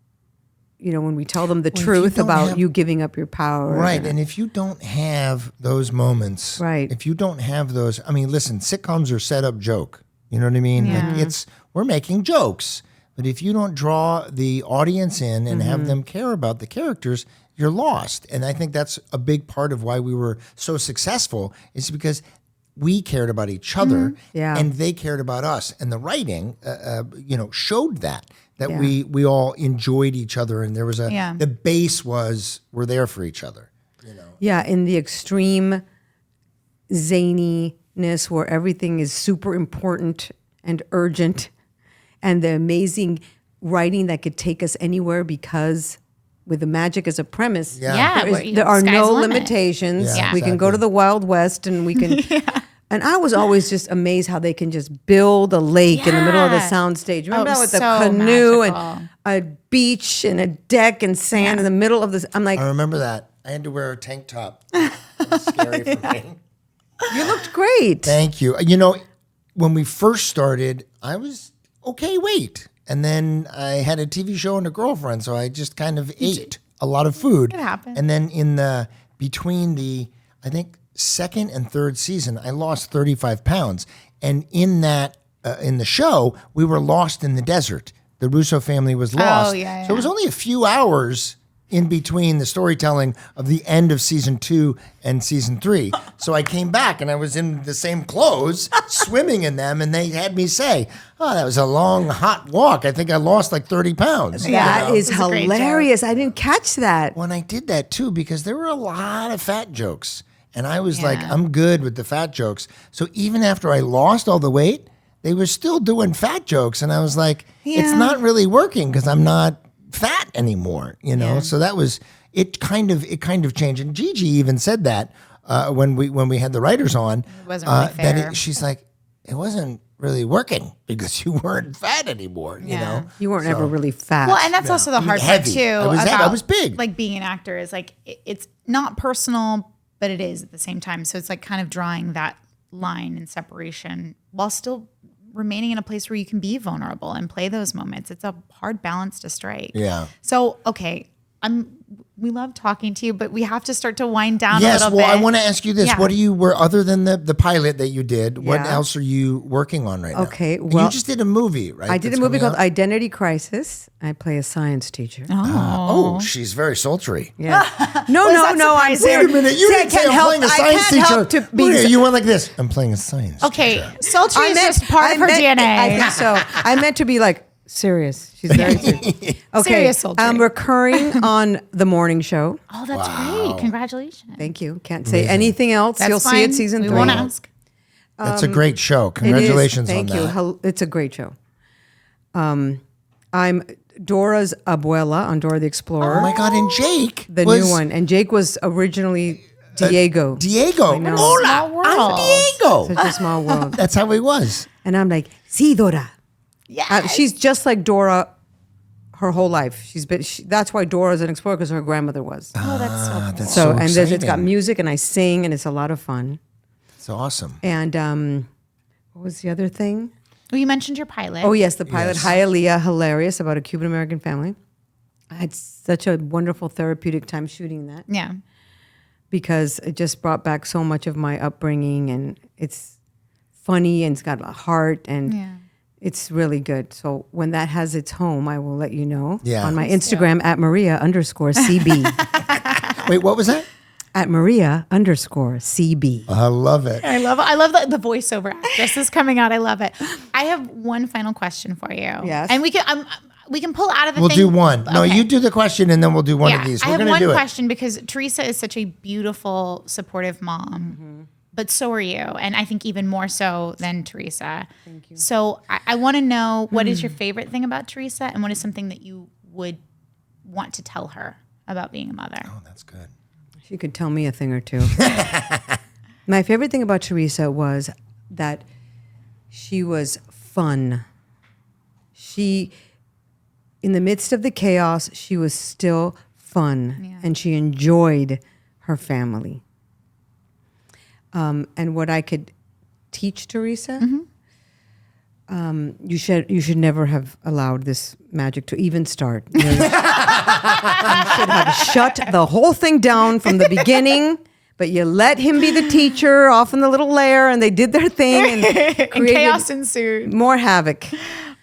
you know, when we tell them the Well, if truth you don't about have- you giving up your power. Right. And if you don't have those moments, Right. if you don't have those, I mean, listen, sitcoms are set up joke. You know what I mean? Yeah. Like we're making jokes. But if you don't draw the audience in and have them care about the characters, you're lost. And I think that's a big part of why we were so successful is because we cared about each other Yeah. and they cared about us. And the writing, showed that Yeah. we all enjoyed each other. And there was the base was we're there for each other. Yeah, in the extreme zaniness where everything is super important and urgent, and the amazing writing that could take us anywhere because with the magic as a premise, Yeah, there are sky's no the limit. limitations. Yeah, We can go to the Wild West and we can. And I was always just amazed how they can just build a lake in the middle of the Yeah. soundstage. Remember that with the so canoe magical. and a beach and a deck and sand in the middle of this. I'm like, I remember that. I had to wear a tank top. It was scary for me. you looked great. Thank you. You know, when we first started, I was okay weight. And then I had a TV show and a girlfriend, so I just kind of ate a lot of food. It happened. And then between the, I think, second and third season, I lost 35 pounds. And in that, in the show, we were lost in the desert. The Russo family was lost. yeah, So it was only a few hours in between the storytelling of the end of season 2 and season 3. So I came back and I was in the same clothes, swimming in them, and they had me say, "Oh, that was a long, hot walk. I think I lost like 30 pounds." That is It's a great hilarious. I didn't catch that. When I did that too, because there were a lot of fat jokes. And I was like, Yeah. I'm good with the fat jokes. So even after I lost all the weight, they were still doing fat jokes. And I was like, it's Yeah. not really working because I'm not fat anymore, you know? Yeah. So that was, it kind of changed. And Gigi even said that when we had the writers on. It wasn't really fair. She's like, it wasn't really working because you weren't fat anymore, you Yeah. know? You weren't ever really fat. Well, and that's also the hard part heavy. too. I was heavy. I about, was big. Like being an actor is like it's not personal, but it is at the same time. So it's like kind of drawing that line and separation while still remaining in a place where you can be vulnerable and play those moments. It's a hard balance to strike. Yeah. So okay, we love talking to you, but we have to start to wind down Yes, a little well, bit. I want to ask you this. Yeah. What were other than the pilot that you did, what Yeah. else are you working on right now? Okay, And well, you just did a movie, right? I did a that's movie coming called out? Identity Crisis. I play a science teacher. Oh, she's very sultry. Yeah. No, that I'm surprising? Wait a minute, you See, I didn't say can't I'm help- playing a I science can't help teacher. to be- Wait, you went like this. I'm playing a science Okay, teacher. sultry is just part of her DNA. I think so. I meant to be like serious. She's very serious. Okay. Serious sultry. I'm recurring on the morning show. Oh, that's great! Congratulations. Thank you. Can't say anything else. That's You'll see it fine. season we 3. won't ask. That's a great show. It is. Congratulations Thank on you. that. It's a great show. I'm Dora's abuela on Dora the Explorer. Oh my God, and Jake The was new one. And Jake was originally Diego. Diego. know. Hola, Small world. I'm Diego. Such a small world. That's how he was. And I'm like, sí, Dora. Yeah. She's just like Dora her whole life. That's why Dora's an explorer, because her grandmother was. Oh, that's so cool. That's So, so and exciting. it's got music and I sing and it's a lot of fun. It's awesome. And what was the other thing? Well, you mentioned your pilot. Oh, yes, the pilot, Yes. Hialeah, hilarious, about a Cuban American family. I had such a wonderful therapeutic time shooting that Yeah. because it just brought back so much of my upbringing, and it's funny and it's got a heart and Yeah. it's really good. So when that has its home, I will let you know Yeah. on my Instagram at Maria_CB. Wait, what was that? at Maria_CB. I love it. I love the voiceover actress is coming out. I love it. I have one final question for you. Yes. And we can pull out of the We'll thing. do one. No, Okay. you do the question, and then we'll do one of these. I We're have going to one do it. question because Teresa is such a beautiful, supportive mom, but so are you. And I think even more so than Teresa. Thank you. So I want to know, what is your favorite thing about Teresa, and what is something that you would want to tell her about being a mother? Oh, that's good. She could tell me a thing or two. My favorite thing about Teresa was that she was fun. In the midst of the chaos, she was still fun, and she enjoyed her family. And what I could teach Teresa, you should never have allowed this magic to even start. You should have shut the whole thing down from the beginning. But you let him be the teacher off in the little lair, and they did their thing, and And created chaos ensued. more havoc.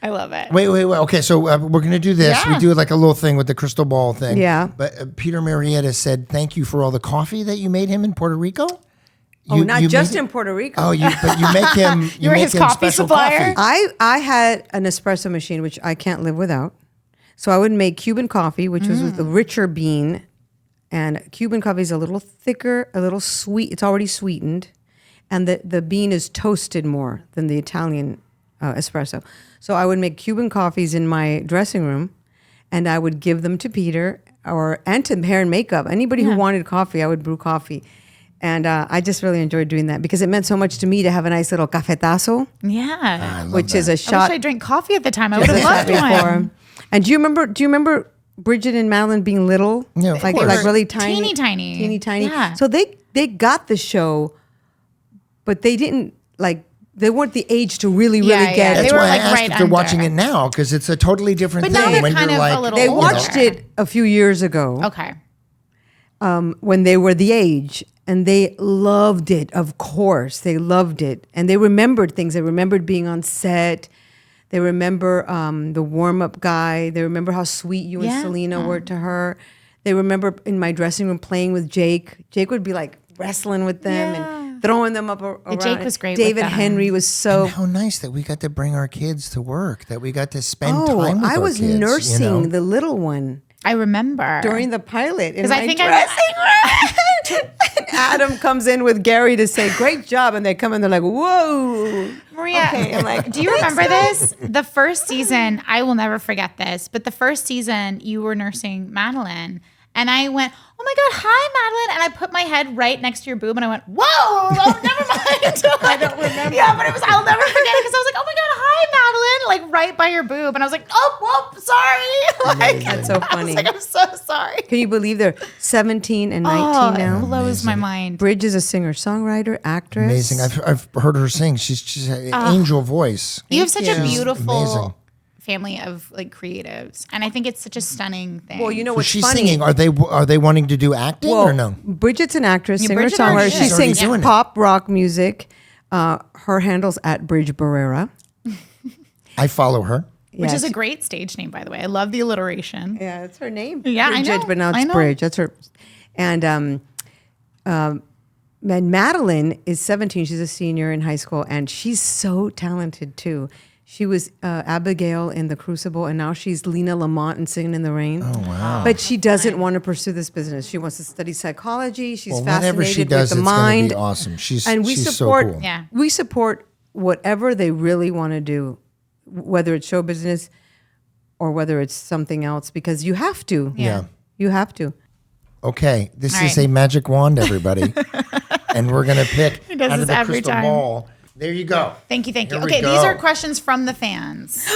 I love it. Wait. Okay, so we're going to do this. Yeah. We do like a little thing with the crystal ball thing. Yeah. But Peter Marietta said, thank you for all the coffee that you made him in Puerto Rico. Not you just made- in Puerto Rico. Oh, but you make him. You were make his him coffee special supplier? coffee. I had an espresso machine, which I can't live without. So I would make Cuban coffee, which was with a richer bean. And Cuban coffee is a little thicker, a little sweet. It's already sweetened. And the bean is toasted more than the Italian espresso. So I would make Cuban coffees in my dressing room, and I would give them to Peter and to hair and makeup. Anybody who wanted coffee, I would brew coffee. And I just really enjoyed doing that because it meant so much to me to have a nice little cafetazo, Yeah. which is a I shot. wish I drank coffee at the time. I would a have shot loved one. And do you remember Bridget and Madeline being little? Yeah, of like course. really tiny. Teeny tiny. Yeah. So they got the show, but they didn't they weren't the age to really Yeah, get yeah. it. That's They were, why I like, asked right if they're watching under. it now, because it's a totally different But now thing they're when kind you're of a like, little They older. watched it a few years ago. Okay. When they were the age, and they loved it. Of course, they loved it, and they remembered things. They remembered being on set. They remember the warm-up guy. They remember how sweet you and Yeah. Selena were to her. They remember in my dressing room playing with Jake. Jake would be like wrestling with them and throwing them up around. Jake was great with David them. Henry was so. how nice that we got to bring our kids to work, that we got to spend Oh, time with I our was kids, nursing you know? the little one I remember. during the pilot. Because Because I think I Adam comes in with Gary to say, "Great job," and they come in, they're like, "Whoa." Maria, Okay, I'm like, do you remember this? The first season, I will never forget this, but the first season you were nursing Madeline. And I went, "Oh my God, hi, Madeline." And I put my head right next to your boob and I went, "Whoa, oh, never mind." I don't remember. Yeah, but I'll never forget it because I was like, "Oh my God, hi, Madeline," like right by your boob. And I was like, "Oh, whoop, sorry." Like, That's so I funny. was like, "I'm so sorry." Can you believe they're 17 and 19 It now? blows my mind. Bridge is a singer-songwriter, actress. Amazing. I've heard her sing. She's an angel voice. You have such a you. beautiful Amazing. family of like creatives. And I think it's such a stunning thing. Well, you know So what's she's funny? singing. Are they wanting to do acting or no? Bridget's an actress, Bridget singer-songwriter. already She is. Already sings doing it. pop rock music. Her handle's at Bridge Barrera. I follow her. which is a great stage name, by the way. I love the alliteration. Yeah, that's her name. Yeah, I Bridget, know. but now I it's know. Bridge. That's her. And Madeline is 17. She's a senior in high school, and she's so talented too. She was Abigail in The Crucible, and now she's Lena Lamont in Singing in the Rain. Oh, wow. But she doesn't want to pursue this business. She wants to study psychology. She's Well, fascinated whatever she does, with the it's going mind. to be awesome. She's we she's support so cool. Yeah. we support whatever they really want to do, whether it's show business or whether it's something else, because you have to. Yeah. You have to. Okay, this All is right. a magic wand, everybody, and we're gonna pick does out this of the every crystal time. ball. There you go. Thank you. Here we Okay, go. these are questions from the fans.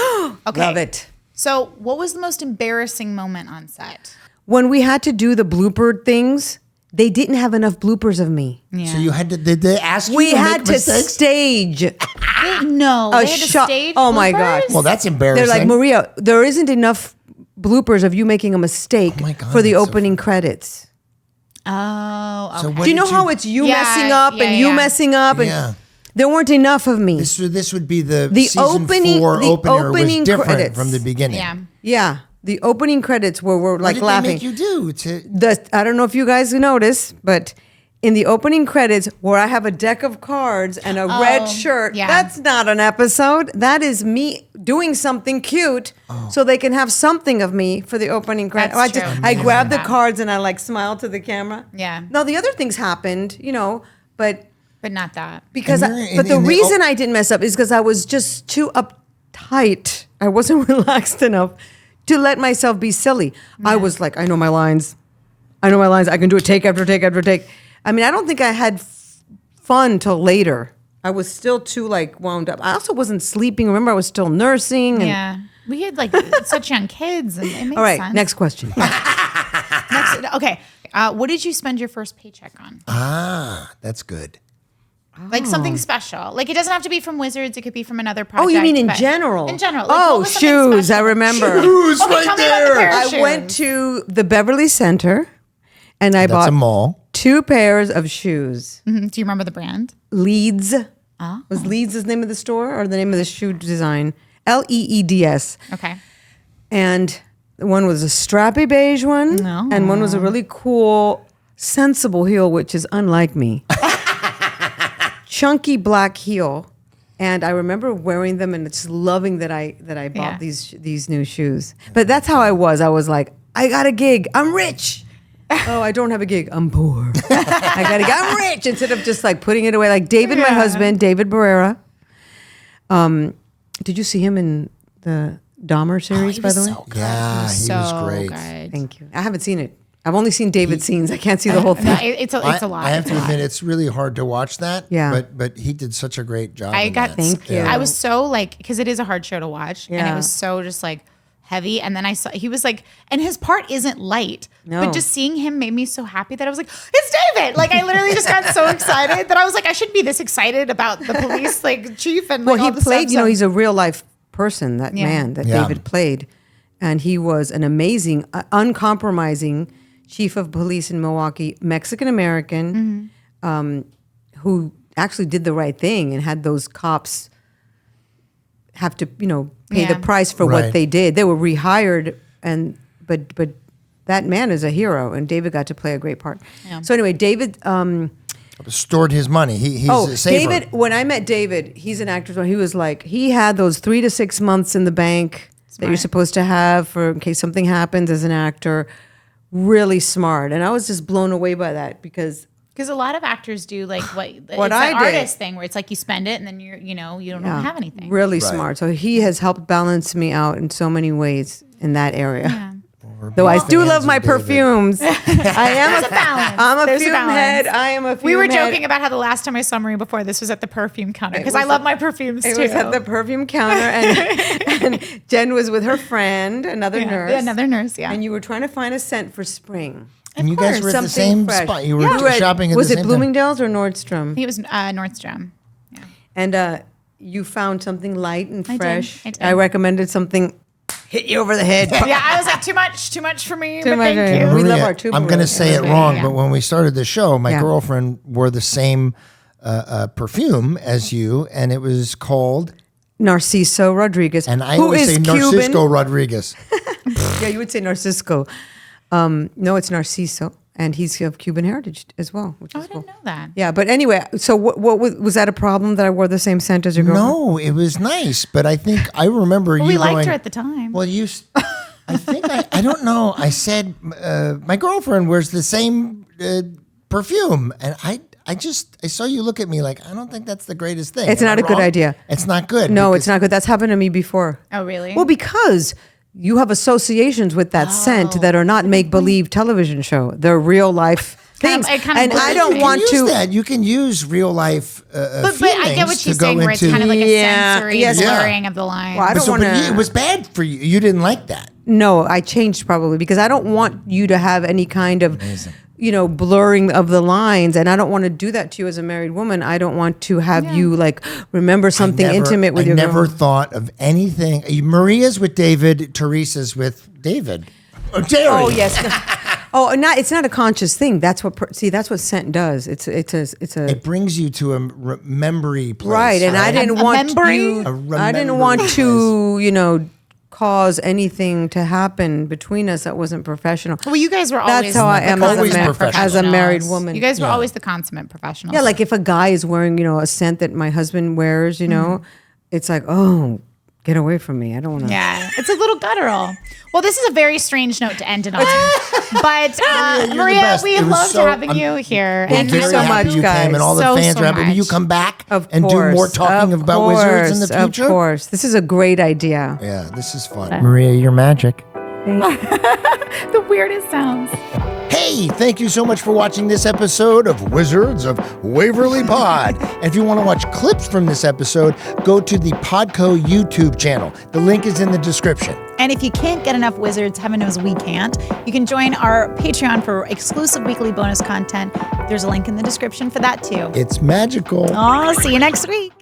Okay. Love it. So, what was the most embarrassing moment on set? When we had to do the blooper things, they didn't have enough bloopers of me. Yeah. So you had to? Did they ask you We to had make to mistakes? stage. No, A they had to shot- stage oh my God. bloopers? Well, that's embarrassing. They're like, Maria, there isn't enough bloopers of you making a mistake Oh my God, for the that's so opening credits. Oh, okay. So what Do you know did how it's you Yeah, messing up yeah, and you yeah. messing up? And Yeah. there weren't enough of me. This would be the season opening- 4 the opener opening was different credits. from the beginning. yeah. Yeah. The opening credits were What like did laughing. they make you do? To I don't know if you guys noticed, but in the opening credits where I have a deck of cards and a red shirt. yeah. That's not an episode. That is me doing something cute so they can have something of me for the opening credits. That's I true. I grab the Yeah. cards and I like smile to the camera. Yeah. No, the other things happened, but But not that. because And you're but the in the- reason I didn't mess up is because I was just too uptight. I wasn't relaxed enough to let myself be silly. I was like, I know my lines. I can do it take after take after take. I mean, I don't think I had fun till later. I was still too like wound up. I also wasn't sleeping. Remember, I was still nursing. And, Yeah. We had like such young kids. And it makes All right, sense. next question. Okay. What did you spend your first paycheck on? That's good. Like something special. Like it doesn't have to be from Wizards. It could be from another project. Oh, you mean in but- general? In general. Like, Oh, what was something shoes. special? I remember. Shoes Okay, right tell me about the there. pair of I shoes. went to the Beverly Center and I That's bought a mall. 2 pairs of shoes. Mhm. Do you remember the brand? Leeds. Oh. Was Leeds the name of the store or the name of the shoe design? Leeds. Okay. And one was a strappy beige one, No. and one was a really cool, sensible heel, which is unlike me. Chunky black heel. And I remember wearing them and just loving that I bought Yeah. these new shoes. But that's how I was. I was like, I got a gig. I'm rich. Oh, I don't have a gig. I'm poor. I got a gig. I'm rich. Instead of just like putting it away. Like David, my Yeah. husband, David Barrera. Did you see him in the Dahmer series, he by was the way? so good. Yeah, he was so great. good. Thank you. I haven't seen it. I've only seen David scenes. I can't see the whole thing. No, it's a lot. I have It's to a lot. admit, it's really hard to watch that. Yeah. But he did such a great job. I in got. that. Thank you. I was so like, because it is a hard show to watch, and it Yeah. was so just like heavy. And then I saw he was like, and his part isn't light, No. but just seeing him made me so happy that I was like, it's David. Like I literally just got so excited that I was like, I shouldn't be this excited about the police like chief and like Well, all he the played, stuff. So- he's a real life person, that Yeah. man that Yeah. David played. And he was an amazing, uncompromising chief of police in Milwaukee, Mexican American, who actually did the right thing and had those cops have to, pay Yeah. the price for Right. what they did. They were rehired, but that man is a hero, and David got to play a great part. Yeah. So anyway, David. Stored his money. He's a saver. David, when I met David, he's an actor. So he was like, he had those 3 to 6 months in the bank that you're Smart. supposed to have for in case something happens as an actor. Really smart. And I was just blown away by that because Because a lot of actors do like what it's I an did. artist thing where it's like you spend it and then you don't have anything. really Right. smart. So he has helped balance me out in so many ways in that area. Yeah. We're Though I big do fans love of my David. perfumes. I am There's a balance. I'm a There's fume balance. head. I am a fume We were head. joking about how the last time I saw Marie before this was at the perfume counter because was I love my perfumes It too. was at the perfume counter, and Jen was with her friend, another nurse. Another nurse, yeah. And you were trying to find a scent for spring. And you guys were at the Something same fresh. spot. You were You were at- shopping at was the it same Bloomingdale's or Nordstrom? He was Nordstrom. Yeah. And you found something light and I did. fresh. I did. I recommended something hit you over the head. Yeah, I was like too much for me. Too but much, thank yeah. you. time. We love Maria, our tuber. I'm going to say it Okay, wrong, yeah. but when we started the show, my Yeah. girlfriend wore the same perfume as you, and it was called, Narciso Rodriguez. and I who always is say Cuban. Narcisco Rodriguez. Yeah, you would say Narcisco. No, it's Narciso. And he's of Cuban heritage as well, which Oh, is I cool. didn't know that. Yeah, but anyway, so what was that a problem that I wore the same scent as your girlfriend? No, it was nice, but I think I remember Well, you we liked going, her at the time. Well, I think I don't know. I said my girlfriend wears the same perfume, and I saw you look at me like I don't think that's the greatest thing. It's Am not I a good wrong? idea. It's not good. No, because- it's not good. That's happened to me before. Oh, really? Well, because you have associations with that scent that are not make believe television show. They're real life Kind of- things. it kind of And I blurs don't me. want use to. that. You can use real life. but I get what she's saying, where it's kind of like a sensory yes. blurring of the line. Well, I don't But wanna- it was bad for you. You didn't like that. No, I changed probably because I don't want you to have any kind of, blurring of the lines, and I don't want to do that to you as a married woman. I don't want to have you like remember something intimate with I your never girl. thought of anything. Maria's with David. Teresa's with David. Oh, Jerry. Oh yes. Oh, not. It's not a conscious thing. That's what. That's what scent does. It's a. It brings you to a memory place. Right, and I didn't A want memory? you. A I didn't remembered want to, cause anything to happen between us that wasn't professional. Well, you guys were always That's how I am Always as professionals. a married woman. You guys were always the consummate professionals. Yeah, like if a guy is wearing, a scent that my husband wears, it's like, oh, get away from me. I don't want to. Yeah, it's a little guttural. Well, this is a very strange note to end it on. But You're the Maria, best. we It was loved so- having you here. Well, Thank you very so happy much, you guys. came, and all the So fans are happy. Will you much. come back Of and course, do more talking of about wizards in the course, future? Of course. This is a great idea. Yeah, this is fun. Maria, you're magic. The weirdest sounds. Hey, thank you so much for watching this episode of Wizards of Waverly Pod. And if you want to watch clips from this episode, go to the Podco YouTube channel. The link is in the description. And if you can't get enough wizards, heaven knows we can't, you can join our Patreon for exclusive weekly bonus content. There's a link in the description for that too. It's magical. Oh, see you next week.